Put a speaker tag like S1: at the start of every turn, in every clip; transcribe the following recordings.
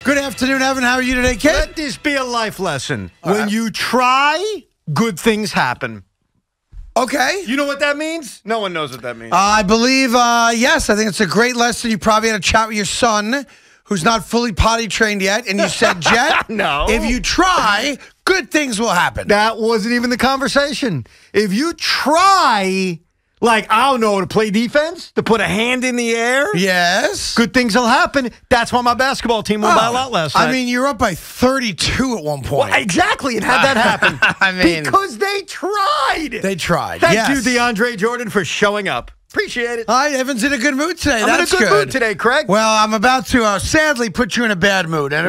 S1: Good afternoon, Evan. How are you today, kid?
S2: Let this be a life lesson. When you try, good things happen.
S1: Okay.
S2: You know what that means? No one knows what that means.
S1: I believe, yes. I think it's a great lesson. You probably had a chat with your son, who's not fully potty trained yet, and you said, Jet,
S2: No.
S1: if you try, good things will happen.
S2: That wasn't even the conversation. If you try, like, I don't know, to play defense, to put a hand in the air,
S1: Yes.
S2: good things will happen. That's why my basketball team won by a lot last night.
S1: I mean, you're up by 32 at one point.
S2: Well, exactly, and how'd that happen?
S1: I mean,
S2: because they tried.
S1: they tried.
S2: Thank
S1: yes.
S2: you, DeAndre Jordan, for showing up. Appreciate it.
S1: Hi, Evan's in a good mood today.
S2: I'm
S1: That's
S2: in a good mood today, Craig.
S1: Well, I'm about to sadly put you in a bad mood, and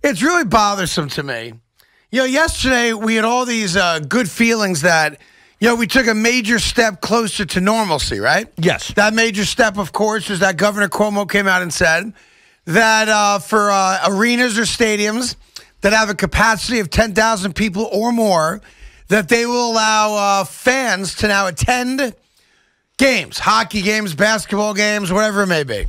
S1: it's really bothersome to me. You know, yesterday we had all these good feelings that, you know, we took a major step closer to normalcy, right?
S2: Yes.
S1: That major step, of course, is that Governor Cuomo came out and said that for arenas or stadiums that have a capacity of 10,000 people or more, that they will allow fans to now attend games, hockey games, basketball games, whatever it may be.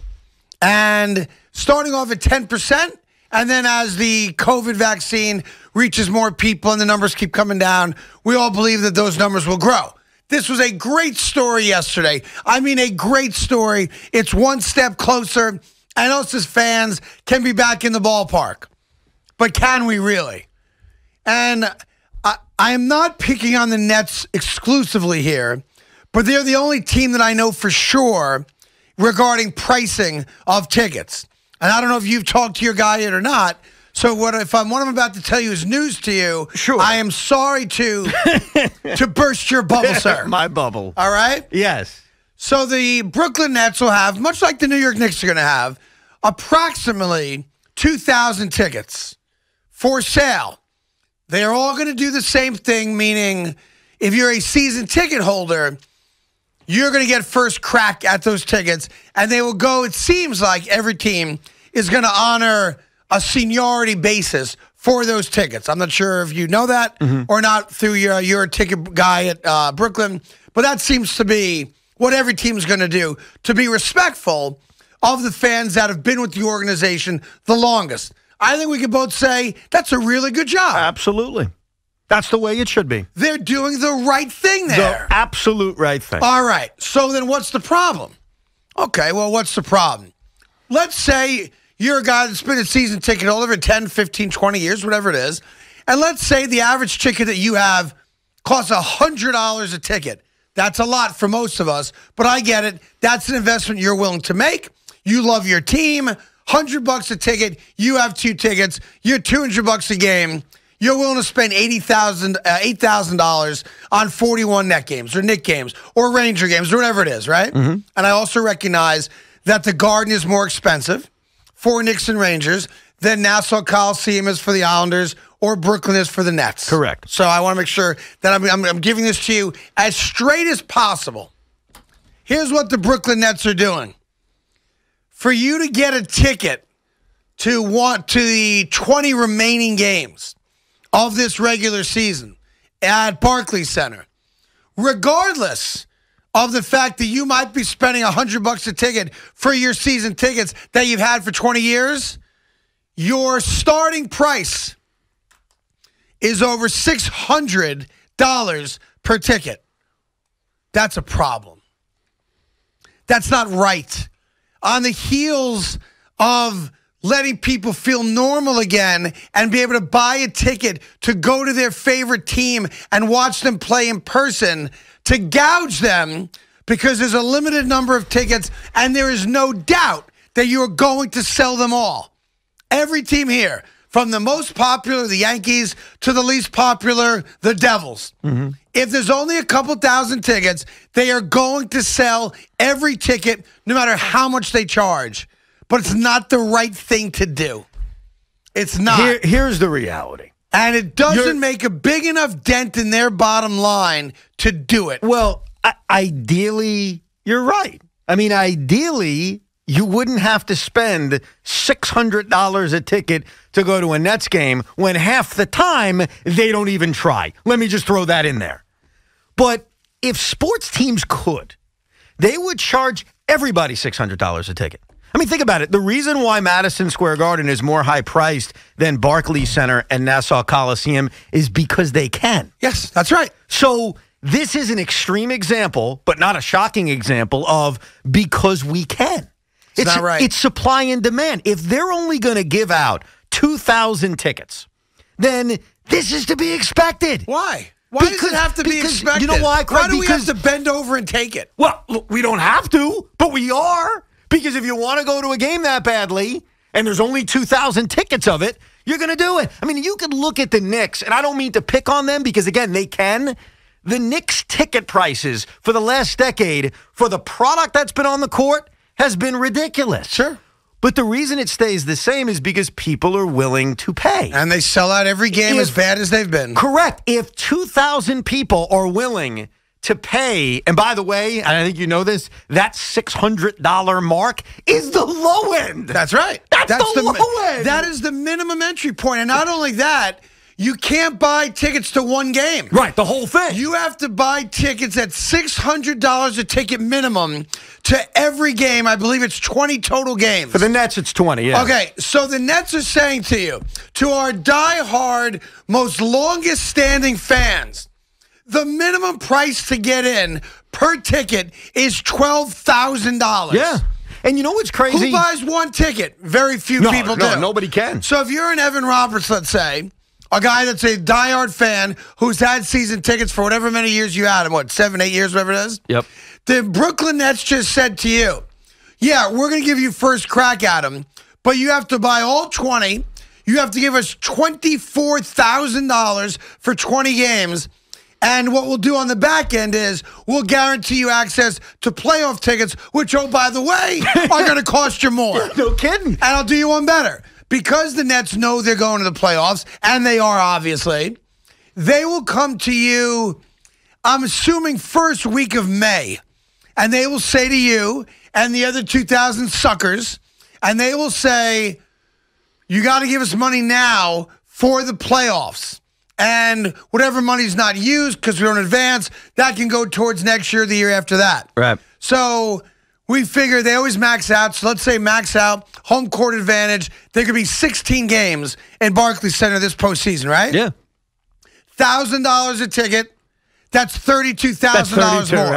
S1: And starting off at 10%, and then as the COVID vaccine reaches more people and the numbers keep coming down, we all believe that those numbers will grow. This was a great story yesterday. I mean, a great story. It's one step closer, and us as fans can be back in the ballpark. But can we really? And I am not picking on the Nets exclusively here, but they're the only team that I know for sure regarding pricing of tickets. And I don't know if you've talked to your guy yet or not. So what I'm about to tell you is news to you.
S2: Sure.
S1: I am sorry to burst your bubble, sir.
S2: My bubble.
S1: All right?
S2: Yes.
S1: So the Brooklyn Nets will have, much like the New York Knicks are going to have, approximately 2,000 tickets for sale. They're all going to do the same thing, meaning if you're a season ticket holder, you're going to get first crack at those tickets, and they will go, it seems like every team is going to honor a seniority basis for those tickets. I'm not sure if you know that or not through your ticket guy at Brooklyn, but that seems to be what every team's going to do to be respectful of the fans that have been with the organization the longest. I think we can both say that's a really good job.
S2: Absolutely. That's the way it should be.
S1: They're doing the right thing there.
S2: The absolute right thing.
S1: All right. So then what's the problem? Okay, well, what's the problem? Let's say you're a guy that's been a season ticket holder for 10, 15, 20 years, whatever it is. And let's say the average ticket that you have costs $100 a ticket. That's a lot for most of us, but I get it. That's an investment you're willing to make. You love your team. $100 a ticket. You have 2 tickets. You're $200 a game. You're willing to spend $8,000 on 41 net games or Knick games or Ranger games or whatever it is, right? And I also recognize that the Garden is more expensive for Knicks and Rangers than Nassau Coliseum is for the Islanders or Brooklyn is for the Nets.
S2: Correct.
S1: So I want to make sure that I'm giving this to you as straight as possible. Here's what the Brooklyn Nets are doing. For you to get a ticket to the 20 remaining games of this regular season at Barclays Center, regardless of the fact that you might be spending $100 a ticket for your season tickets that you've had for 20 years, your starting price is over $600 per ticket. That's a problem. That's not right. On the heels of letting people feel normal again and be able to buy a ticket to go to their favorite team and watch them play in person, to gouge them because there's a limited number of tickets and there is no doubt that you are going to sell them all. Every team here, from the most popular, the Yankees, to the least popular, the Devils. If there's only a couple thousand tickets, they are going to sell every ticket no matter how much they charge. But it's not the right thing to do. It's not.
S2: Here's the reality.
S1: And it doesn't make a big enough dent in their bottom line to do it.
S2: Well, ideally, you're right. I mean, ideally, you wouldn't have to spend $600 a ticket to go to a Nets game when half the time they don't even try. Let me just throw that in there. But if sports teams could, they would charge everybody $600 a ticket. I mean, think about it. The reason why Madison Square Garden is more high-priced than Barclays Center and Nassau Coliseum is because they can.
S1: Yes, that's right.
S2: So this is an extreme example, but not a shocking example of because we can.
S1: It's not right.
S2: It's supply and demand. If they're only going to give out 2,000 tickets, then this is to be expected.
S1: Why? Why does it have to be expected?
S2: You know why, Craig?
S1: Why do we have to bend over and take it?
S2: Well, look, we don't have to, but we are. Because if you want to go to a game that badly, and there's only 2,000 tickets of it, you're going to do it. I mean, you could look at the Knicks, and I don't mean to pick on them because, again, they can. The Knicks ticket prices for the last decade for the product that's been on the court has been ridiculous.
S1: Sure.
S2: But the reason it stays the same is because people are willing to pay.
S1: And they sell out every game as bad as they've been.
S2: Correct. If 2,000 people are willing to pay, and by the way, and I think you know this, that $600 mark is the low end.
S1: That's right.
S2: That's the low end.
S1: That is the minimum entry point. And not only that, you can't buy tickets to one game.
S2: Right, the whole thing.
S1: You have to buy tickets at $600 a ticket minimum to every game. I believe it's 20 total games.
S2: For the Nets, it's 20, yeah.
S1: Okay, so the Nets are saying to you, to our diehard, most longest-standing fans, the minimum price to get in per ticket is $12,000.
S2: Yeah. And you know what's crazy?
S1: Who buys one ticket? Very few people do.
S2: Nobody can.
S1: So if you're an Evan Roberts, let's say, a guy that's a diehard fan who's had season tickets for whatever many years you had him, 7, 8 years, whatever it is?
S2: Yep.
S1: The Brooklyn Nets just said to you, yeah, we're going to give you first crack at him, but you have to buy all 20. You have to give us $24,000 for 20 games. And what we'll do on the back end is we'll guarantee you access to playoff tickets, which, oh, by the way, are going to cost you more.
S2: No kidding.
S1: And I'll do you one better. Because the Nets know they're going to the playoffs, and they are, obviously, they will come to you, I'm assuming, first week of May. And they will say to you and the other 2,000 suckers, and they will say, you got to give us money now for the playoffs. And whatever money's not used because we don't advance, that can go towards next year, the year after that.
S2: Right.
S1: So we figure they always max out. So let's say max out, home court advantage. There could be 16 games in Barclays Center this postseason, right?
S2: Yeah.
S1: $1,000 a ticket. That's $32,000 more.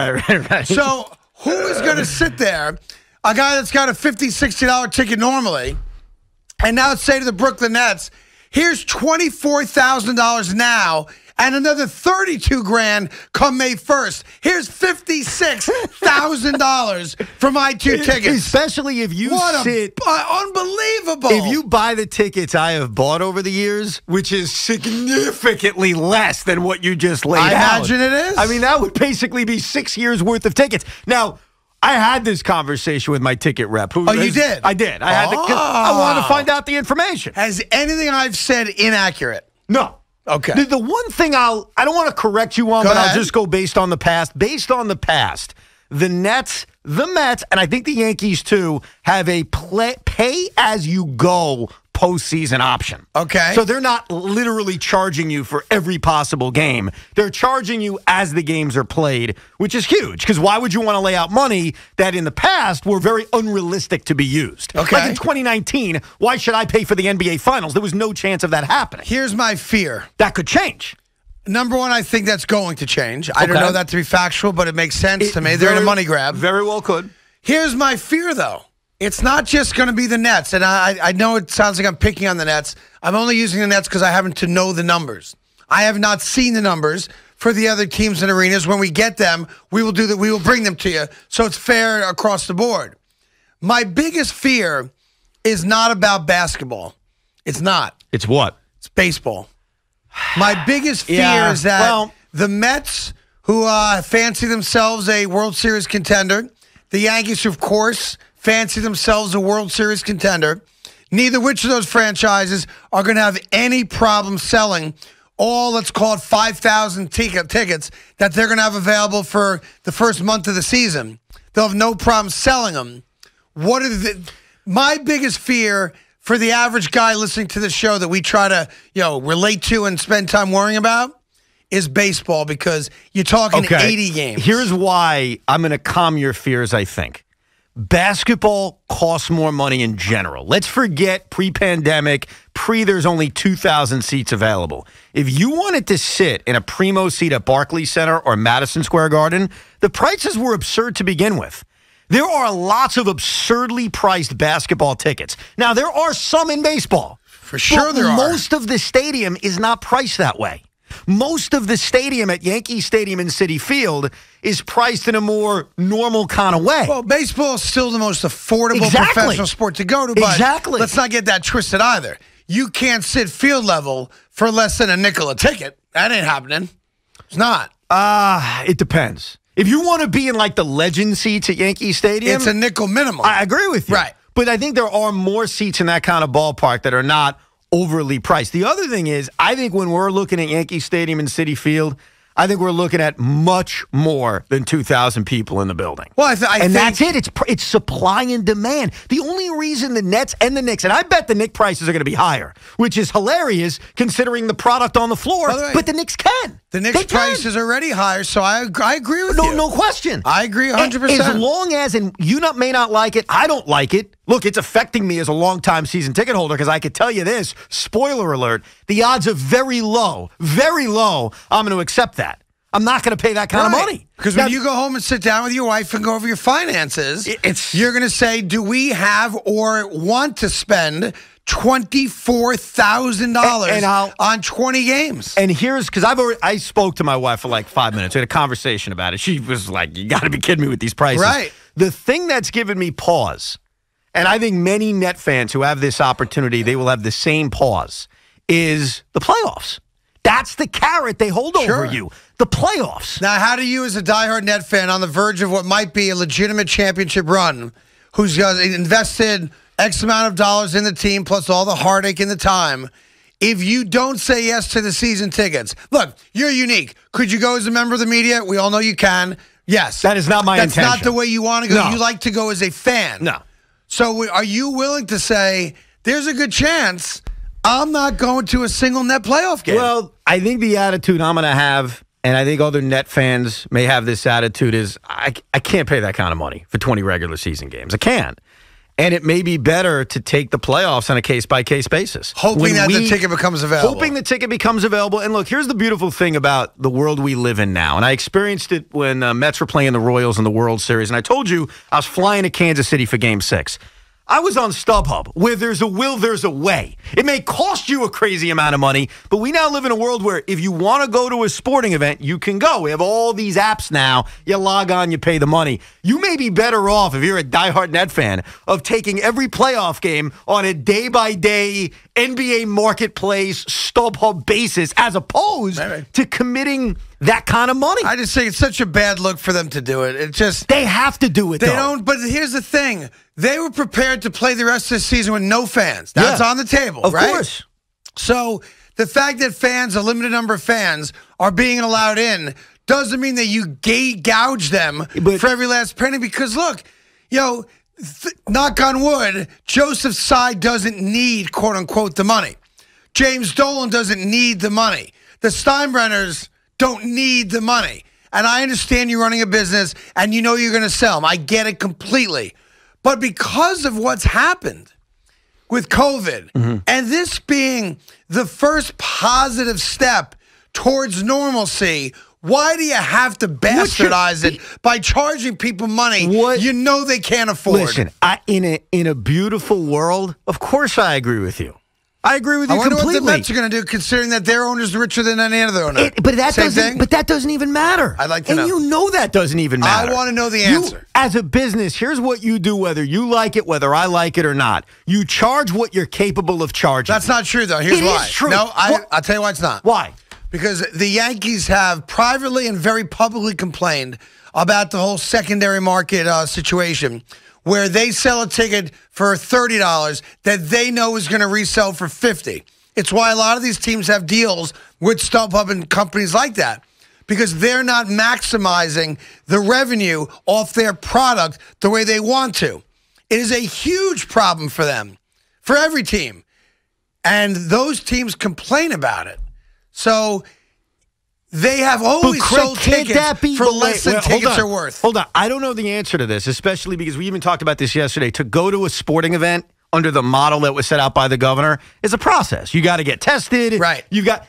S2: Right.
S1: So who is going to sit there, a guy that's got a $50, $60 ticket normally, and now say to the Brooklyn Nets, here's $24,000 now and another $32,000 come May 1st. Here's $56,000 for my 2 tickets.
S2: Especially if you
S1: unbelievable.
S2: If you buy the tickets I have bought over the years, which is significantly less than what you just laid out.
S1: I imagine it is.
S2: I mean, that would basically be 6 years worth of tickets. Now, I had this conversation with my ticket rep.
S1: You did?
S2: I did. I wanted to find out the information.
S1: Has anything I've said inaccurate?
S2: No.
S1: Okay.
S2: The one thing I don't want to correct you on, but I'll just go based on the past. Based on the past, the Nets, the Mets, and I think the Yankees too, have a pay-as-you-go postseason option.
S1: Okay.
S2: So they're not literally charging you for every possible game. They're charging you as the games are played, which is huge. Because why would you want to lay out money that in the past were very unrealistic to be used?
S1: Okay.
S2: Like in 2019, why should I pay for the NBA Finals? There was no chance of that happening.
S1: Here's my fear.
S2: That could change.
S1: Number one, I think that's going to change. I don't know that to be factual, but it makes sense to me. They're in a money grab.
S2: Very well could.
S1: Here's my fear, though. It's not just going to be the Nets, and I know it sounds like I'm picking on the Nets. I'm only using the Nets because I happen to know the numbers. I have not seen the numbers for the other teams and arenas. When we get them, we will do that. We will bring them to you, so it's fair across the board. My biggest fear is not about basketball. It's not.
S2: It's what?
S1: It's baseball. My biggest fear is that the Mets, who fancy themselves a World Series contender, the Yankees, who, of course, fancy themselves a World Series contender, neither which of those franchises are going to have any problem selling all, let's call it 5,000 tickets that they're going to have available for the first month of the season. They'll have no problem selling them. My biggest fear for the average guy listening to the show that we try to, relate to and spend time worrying about is baseball, because you're talking 80 games.
S2: Here's why I'm going to calm your fears, I think. basketball costs more money in general. Let's forget pre-pandemic, there's only 2,000 seats available. If you wanted to sit in a primo seat at Barclays Center or Madison Square Garden, the prices were absurd to begin with. There are lots of absurdly priced basketball tickets. Now, there are some in baseball.
S1: For sure there are.
S2: Most of the stadium is not priced that way. Most of the stadium at Yankee Stadium in Citi Field is priced in a more normal kind of way.
S1: Well, baseball is still the most affordable professional sport to go to, but let's not get that twisted either. You can't sit field level for less than a nickel a ticket. That ain't happening. It's not.
S2: It depends. If you want to be in like the legend seats at Yankee Stadium,
S1: it's a nickel minimum.
S2: I agree with you.
S1: Right.
S2: But I think there are more seats in that kind of ballpark that are not overly priced. The other thing is, I think when we're looking at Yankee Stadium and Citi Field, I think we're looking at much more than 2,000 people in the building.
S1: Well, I think
S2: that's it. It's supply and demand. The only reason the Nets and the Knicks, and I bet the Knicks prices are going to be higher, which is hilarious considering the product on the floor, but the Knicks can.
S1: The Knicks price is already higher, so I agree with you.
S2: No question.
S1: I agree 100%.
S2: As long as, and you may not like it, I don't like it. Look, it's affecting me as a longtime season ticket holder because I could tell you this, spoiler alert, the odds are very low, I'm going to accept that. I'm not going to pay that kind of money.
S1: Because when you go home and sit down with your wife and go over your finances, you're going to say, do we have or want to spend $24,000 on 20 games?
S2: And here's, because I spoke to my wife for like 5 minutes. We had a conversation about it. She was like, you got to be kidding me with these prices.
S1: Right.
S2: The thing that's given me pause, and I think many Net fans who have this opportunity, they will have the same pause, is the playoffs. That's the carrot they hold over you. The playoffs.
S1: Now, how do you, as a diehard Net fan on the verge of what might be a legitimate championship run, who's invested X amount of dollars in the team, plus all the heartache and the time, if you don't say yes to the season tickets? Look, you're unique. Could you go as a member of the media? We all know you can. Yes.
S2: That is not my intention.
S1: That's not the way you want to go.
S2: No.
S1: You like to go as a fan.
S2: No.
S1: So are you willing to say, there's a good chance I'm not going to a single Net playoff game?
S2: Well, I think the attitude I'm going to have, and I think other Net fans may have this attitude, is I can't pay that kind of money for 20 regular season games. I can't. And it may be better to take the playoffs on a case-by-case basis.
S1: Hoping that the ticket becomes available.
S2: Hoping the ticket becomes available. And look, here's the beautiful thing about the world we live in now. And I experienced it when Mets were playing the Royals in the World Series. And I told you I was flying to Kansas City for Game 6. I was on StubHub, where there's a will, there's a way. It may cost you a crazy amount of money, but we now live in a world where if you want to go to a sporting event, you can go. We have all these apps now. You log on, you pay the money. You may be better off, if you're a diehard Net fan, of taking every playoff game on a day-by-day NBA marketplace StubHub basis as opposed to committing that kind of money.
S1: I just think it's such a bad look for them to do it. It just
S2: they have to do it.
S1: They don't. But here's the thing: they were prepared to play the rest of the season with no fans. That's on the table,
S2: of
S1: right?
S2: course.
S1: So the fact that fans, a limited number of fans, are being allowed in doesn't mean that you gouge them for every last penny. Because look, knock on wood, Joseph Tsai doesn't need, quote unquote, the money. James Dolan doesn't need the money. The Steinbrenners don't need the money. And I understand you're running a business and you know you're going to sell them. I get it completely. But because of what's happened with COVID and this being the first positive step towards normalcy, why do you have to bastardize it by charging people money you know they can't afford?
S2: Listen, in a beautiful world, of course I agree with you. I agree with you completely.
S1: I wonder what the Mets are going to do, considering that their owner's richer than any other owner.
S2: But that doesn't even matter.
S1: I'd like to know.
S2: And you know that doesn't even matter.
S1: I want to know the answer.
S2: As a business, here's what you do, whether you like it, whether I like it or not. You charge what you're capable of charging.
S1: That's not true, though. Here's why.
S2: It is true.
S1: No, I'll tell you why it's not.
S2: Why?
S1: Because the Yankees have privately and very publicly complained about the whole secondary market situation, where they sell a ticket for $30 that they know is going to resell for $50. It's why a lot of these teams have deals with StubHub and companies like that, because they're not maximizing the revenue off their product the way they want to. It is a huge problem for them, for every team. And those teams complain about it. So They have always sold tickets for less than tickets are worth.
S2: Hold on. I don't know the answer to this, especially because we even talked about this yesterday. To go to a sporting event under the model that was set out by the governor is a process. You got to get tested.
S1: Right.
S2: You've got.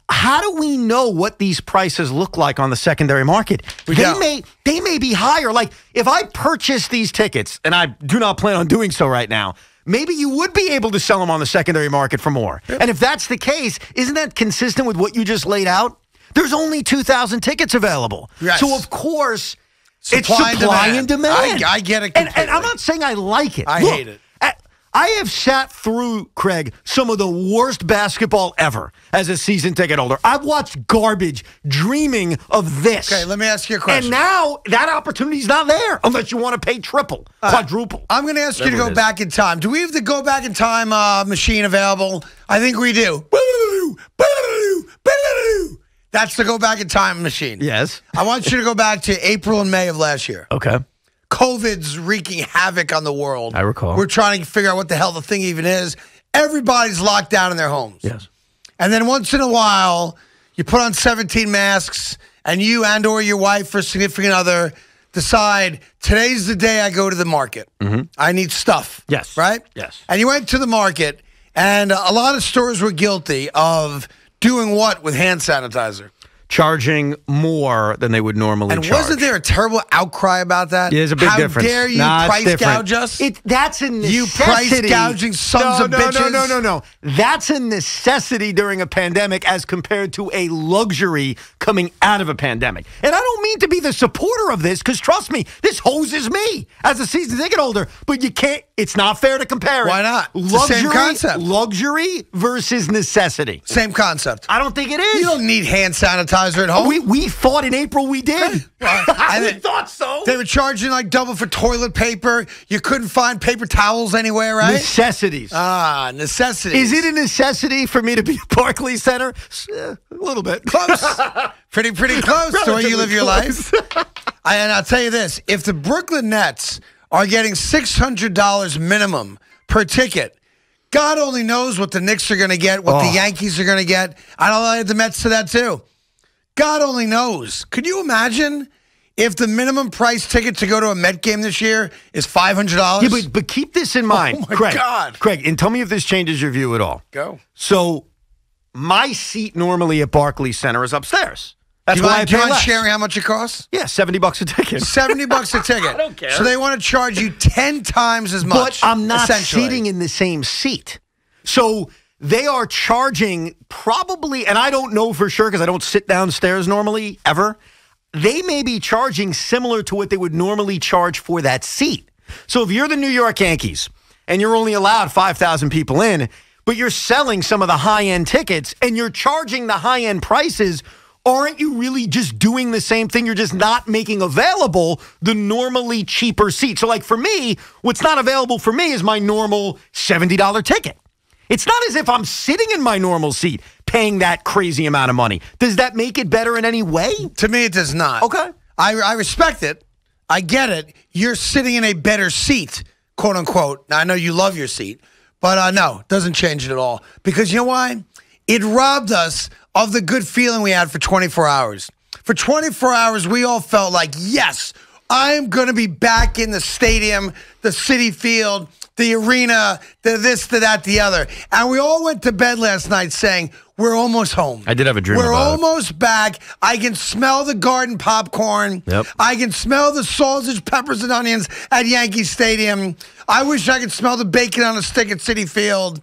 S2: How do we know what these prices look like on the secondary market? They may be higher. Like if I purchase these tickets, and I do not plan on doing so right now, maybe you would be able to sell them on the secondary market for more. Yep. And if that's the case, isn't that consistent with what you just laid out? There's only 2,000 tickets available.
S1: Yes.
S2: So, of course, it's supply and demand.
S1: I get it completely.
S2: And I'm not saying I like it.
S1: I hate it.
S2: I have sat through, Craig, some of the worst basketball ever as a season ticket holder. I've watched garbage dreaming of this.
S1: Okay, let me ask you a question.
S2: And now that opportunity's not there unless you want to pay triple, quadruple.
S1: I'm going to ask you to go back in time. Do we have the go back in time machine available? I think we do. That's the go back in time machine.
S2: Yes.
S1: I want you to go back to April and May of last year.
S2: Okay.
S1: COVID's wreaking havoc on the world.
S2: I recall.
S1: We're trying to figure out what the hell the thing even is. Everybody's locked down in their homes.
S2: Yes.
S1: And then once in a while, you put on 17 masks, and you and or your wife or significant other decide, today's the day I go to the market. Mm-hmm. I need stuff.
S2: Yes.
S1: Right?
S2: Yes.
S1: And you went to the market, and a lot of stores were guilty of doing what with hand sanitizer?
S2: Charging more than they would normally charge.
S1: And wasn't there a terrible outcry about that?
S2: Yeah, there's a big difference.
S1: How dare you price gouge us?
S2: That's a necessity.
S1: You price gouging sons of bitches.
S2: No. That's a necessity during a pandemic as compared to a luxury coming out of a pandemic. And I don't mean to be the supporter of this because, trust me, this hoses me as a season ticket holder. But you can't, it's not fair to compare it.
S1: Why not? It's
S2: Luxury,
S1: the same concept.
S2: Luxury versus necessity.
S1: Same concept.
S2: I don't think it is.
S1: You don't need hand sanitizer at home.
S2: We thought in April we did.
S1: And
S2: we thought so.
S1: They were charging like double for toilet paper. You couldn't find paper towels anywhere, right?
S2: Necessities.
S1: Necessities.
S2: Is it a necessity for me to be at Barclays Center? A little bit.
S1: Close. pretty close to where you live your life. And I'll tell you this. If the Brooklyn Nets are getting $600 minimum per ticket, God only knows what the Knicks are going to get, what the Yankees are going to get. I'll add the Mets to that too. God only knows. Could you imagine if the minimum price ticket to go to a Met game this year is $500?
S2: Yeah, but keep this in mind.
S1: Oh, my
S2: Craig,
S1: God.
S2: Craig, and tell me if this changes your view at all.
S1: Go.
S2: So my seat normally at Barclays Center is upstairs. That's why I pay less.
S1: Sharing how much it costs?
S2: Yeah, $70 a ticket.
S1: $70 a ticket.
S2: I don't care.
S1: So they want to charge you 10 times as much.
S2: But I'm not sitting in the same seat. So they are charging probably, and I don't know for sure because I don't sit downstairs normally, ever. They may be charging similar to what they would normally charge for that seat. So if you're the New York Yankees and you're only allowed 5,000 people in, but you're selling some of the high-end tickets and you're charging the high-end prices, aren't you really just doing the same thing? You're just not making available the normally cheaper seat. So like for me, what's not available for me is my normal $70 ticket. It's not as if I'm sitting in my normal seat paying that crazy amount of money. Does that make it better in any way?
S1: To me, it does not.
S2: Okay.
S1: I respect it. I get it. You're sitting in a better seat, quote unquote. Now, I know you love your seat, but no, it doesn't change it at all. Because you know why? It robbed us of the good feeling we had for 24 hours. For 24 hours, we all felt like, yes, I'm going to be back in the stadium, the City Field, the arena, the this, the that, the other. And we all went to bed last night saying, we're almost home.
S2: I did have a dream
S1: We're
S2: about
S1: almost back. I can smell the garden popcorn.
S2: Yep.
S1: I can smell the sausage, peppers, and onions at Yankee Stadium. I wish I could smell the bacon on a stick at Citi Field.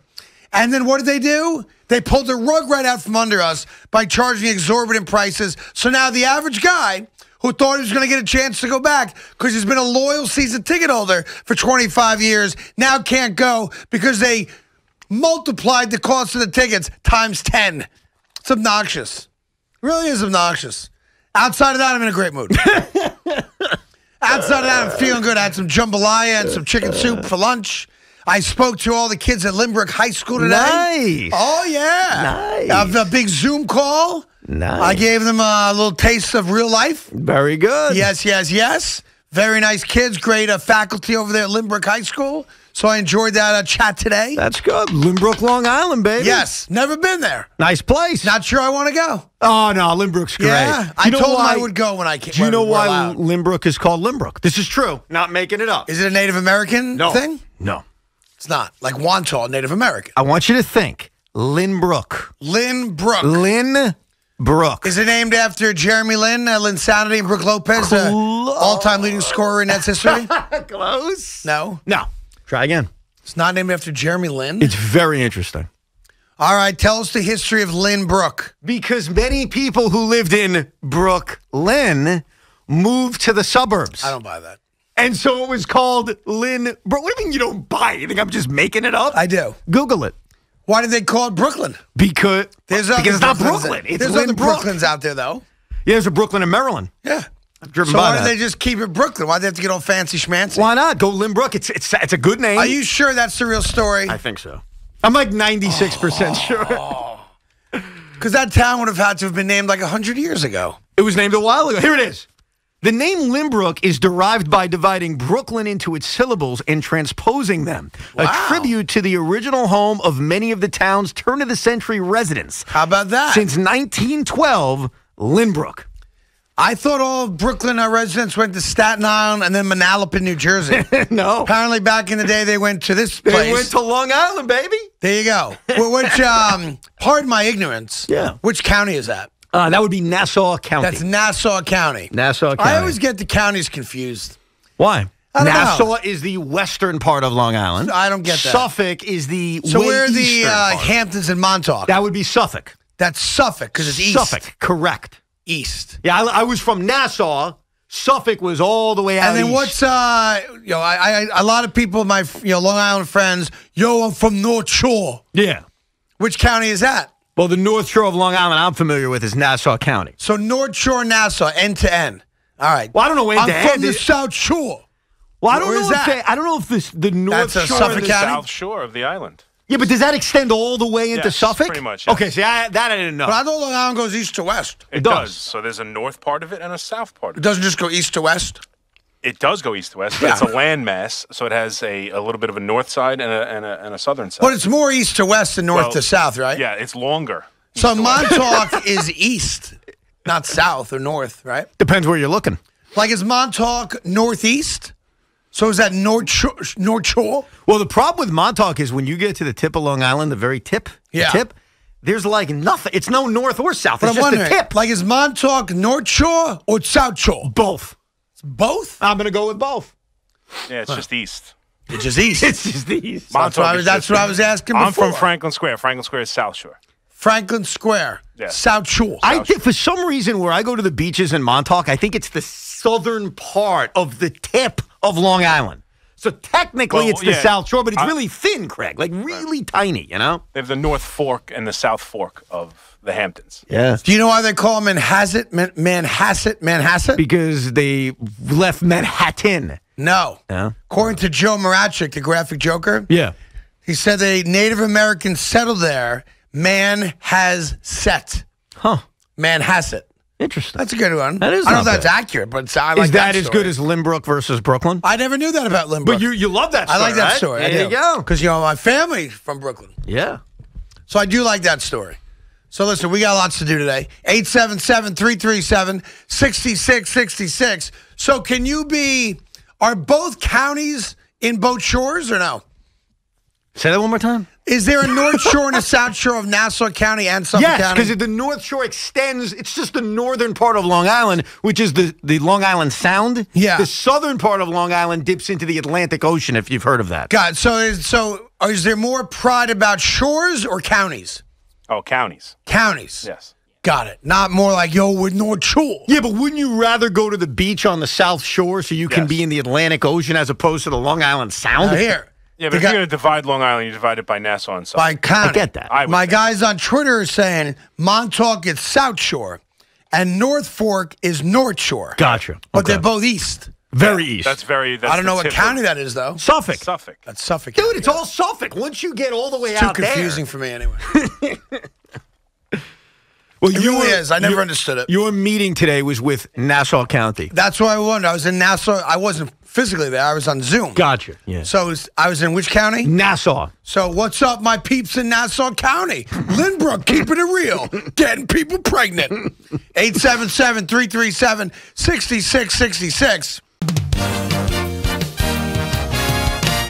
S1: And then what did they do? They pulled the rug right out from under us by charging exorbitant prices. So now the average guy who thought he was going to get a chance to go back because he's been a loyal season ticket holder for 25 years, now can't go because they multiplied the cost of the tickets times 10. It's obnoxious. It really is obnoxious. Outside of that, I'm in a great mood. Outside of that, I'm feeling good. I had some jambalaya and some chicken soup for lunch. I spoke to all the kids at Lynbrook High School today.
S2: Nice.
S1: Oh, yeah.
S2: Nice.
S1: A big Zoom call.
S2: Nice.
S1: I gave them a little taste of real life.
S2: Very good.
S1: Yes. Very nice kids. Great faculty over there at Lynbrook High School. So I enjoyed that chat today.
S2: That's good. Lynbrook, Long Island, baby.
S1: Yes, never been there.
S2: Nice place.
S1: Not sure I want to go.
S2: Oh, no, Lynbrook's great.
S1: Yeah, I told him I would go when I came.
S2: Do you know why Lynbrook is called Lynbrook? This is true. Not making it up.
S1: Is it a Native American thing?
S2: No.
S1: It's not. Like Wantagh, Native American.
S2: I want you to think. Lynbrook.
S1: Lynbrook.
S2: Lynbrook.
S1: Is it named after Jeremy Lin, Linsanity, and Brooke Lopez, all-time leading scorer in Nets history?
S2: Close.
S1: No.
S2: Try again.
S1: It's not named after Jeremy Lin?
S2: It's very interesting.
S1: All right, tell us the history of Lynbrook.
S2: Because many people who lived in Brooklyn moved to the suburbs.
S1: I don't buy that.
S2: And so it was called Lynbrook. What do you mean you don't buy it? You think I'm just making it up?
S1: I do.
S2: Google it.
S1: Why did they call it Brooklyn?
S2: Because it's not Brooklyn. It's
S1: There's other Brooklyns out there, though.
S2: Yeah, there's a Brooklyn in Maryland.
S1: Yeah.
S2: I've driven
S1: so
S2: by
S1: why
S2: that.
S1: did they just keep it Brooklyn? Why did they have to get all fancy schmancy?
S2: Why not? Go Lynbrook. It's a good name.
S1: Are you sure that's the real story?
S2: I think so. I'm like 96% sure.
S1: Because that town would have had to have been named like 100 years ago.
S2: It was named a while ago. Here it is. The name Lynbrook is derived by dividing Brooklyn into its syllables and transposing them.
S1: Wow.
S2: A tribute to the original home of many of the town's turn-of-the-century residents.
S1: How about that?
S2: Since 1912, Lynbrook.
S1: I thought all Brooklyn residents went to Staten Island and then Manalapan, New Jersey.
S2: No.
S1: Apparently back in the day they went to this place.
S2: They went to Long Island, baby.
S1: There you go. Which, pardon my ignorance.
S2: Yeah.
S1: Which county is that?
S2: That would be Nassau County.
S1: That's Nassau County.
S2: Nassau County.
S1: I always get the counties confused.
S2: Why?
S1: I don't
S2: Nassau
S1: know.
S2: is the western part of Long Island.
S1: I don't get that.
S2: Suffolk is the
S1: So
S2: way
S1: where are the
S2: eastern part.
S1: Hamptons and Montauk?
S2: That would be Suffolk.
S1: That's Suffolk because it's east.
S2: Suffolk, correct.
S1: East.
S2: Yeah, I was from Nassau. Suffolk was all the way out
S1: And then
S2: east.
S1: what's I a lot of people, my Long Island friends, I'm from North Shore.
S2: Yeah.
S1: Which county is that?
S2: Well, the North Shore of Long Island I'm familiar with is Nassau County.
S1: So North Shore, Nassau, end to end. All right.
S2: Well, I don't know end to
S1: I'm from
S2: end.
S1: the South Shore.
S2: Well, I don't
S1: Where
S2: know
S1: is that?
S2: I don't know if the North
S1: That's a
S2: Shore
S1: Suffolk
S2: and the
S1: County?
S3: South shore of the island.
S2: Yeah, but does that extend all the way into
S3: Yes,
S2: Suffolk?
S3: pretty much, yes.
S2: Okay, see, that I didn't know.
S1: But I thought Long Island goes east to west.
S3: It
S2: does.
S3: does. So there's a north part of it and a south part
S1: It
S3: of it.
S1: doesn't just go east to west.
S3: It does go east to west, but
S1: Yeah.
S3: it's a landmass, so it has a little bit of a north side and a southern side.
S1: But it's more east to west than north
S3: Well,
S1: to south, right?
S3: Yeah, it's longer.
S1: So Montauk is east, not south or north, right?
S2: Depends where you're looking.
S1: Like is Montauk northeast? So is that North Shore?
S2: Well, the problem with Montauk is when you get to the tip of Long Island, the very tip, there's like nothing. It's no north or south.
S1: But
S2: It's
S1: I'm
S2: just
S1: wondering,
S2: the tip.
S1: like is Montauk North Shore or South Shore?
S2: Both.
S1: Both?
S2: I'm going to go with both.
S3: Yeah, it's just east.
S1: It's just east.
S2: It's just these.
S1: That's what I was asking before.
S3: I'm from Franklin Square. Franklin Square is South Shore.
S1: Franklin Square,
S3: Yeah.
S1: South Shore.
S2: I think for some reason where I go to the beaches in Montauk, I think it's the southern part of the tip of Long Island. So technically
S3: Well,
S2: it's the
S3: yeah.
S2: South Shore, but it's really thin, Craig, like really tiny, you know?
S3: They have the North Fork and the South Fork of the Hamptons.
S2: Yeah.
S1: Do you know why they call him Manhasset?
S2: Because they left Manhattan.
S1: No.
S2: Yeah.
S1: According to Joe Marachik, the graphic joker,
S2: Yeah.
S1: he said the Native Americans settled there. Man has set.
S2: Huh.
S1: Manhasset.
S2: Interesting.
S1: That's a good one.
S2: That is
S1: I don't know
S2: not
S1: if that's
S2: bad.
S1: accurate, but I like
S2: Is that as
S1: story.
S2: good as Lynbrook versus Brooklyn?
S1: I never knew that about Lynbrook.
S2: But you love that
S1: I
S2: story,
S1: like that
S2: right?
S1: story.
S2: There you go.
S1: Because, my family from Brooklyn.
S2: Yeah.
S1: So I do like that story. So listen, we got lots to do today. 877-337-6666. So are both counties in both shores or no?
S2: Say that one more time.
S1: Is there a North Shore and a South Shore of Nassau County and Suffolk
S2: Yes,
S1: County?
S2: because the North Shore extends. It's just the northern part of Long Island, which is the Long Island Sound.
S1: Yeah.
S2: The southern part of Long Island dips into the Atlantic Ocean, if you've heard of that.
S1: God, so is there more pride about shores or counties?
S3: Oh, counties.
S1: Counties.
S3: Yes.
S1: Got it. Not more like, we're North Shore.
S2: Yeah, but wouldn't you rather go to the beach on the South Shore so you can
S3: Yes.
S2: be in the Atlantic Ocean as opposed to the Long Island Sound?
S1: Now here.
S3: Yeah, but if you're going to divide Long Island, you divide it by Nassau and Suffolk.
S1: By county.
S2: I get that.
S1: My guys on Twitter are saying Montauk is South Shore and North Fork is North Shore.
S2: Gotcha.
S1: But
S2: Okay.
S1: they're both east.
S2: Very east.
S3: That's
S1: I don't know
S3: the
S1: what
S3: tip
S1: county
S3: of
S1: that is, though.
S2: Suffolk.
S3: Suffolk.
S1: That's Suffolk.
S2: Dude,
S1: County,
S2: it's
S1: yeah.
S2: all Suffolk. Once you get all the way
S1: Too
S2: out
S1: confusing
S2: there.
S1: for me anyway.
S2: Well,
S1: It really is. I never understood it.
S2: Your meeting today was with Nassau County.
S1: That's why I wondered. I was in Nassau. I wasn't physically there. I was on Zoom.
S2: Gotcha. Yeah.
S1: So I was in which county?
S2: Nassau.
S1: So what's up, my peeps in Nassau County? Lynbrook, keeping it real. Getting people pregnant. 877-337-6666.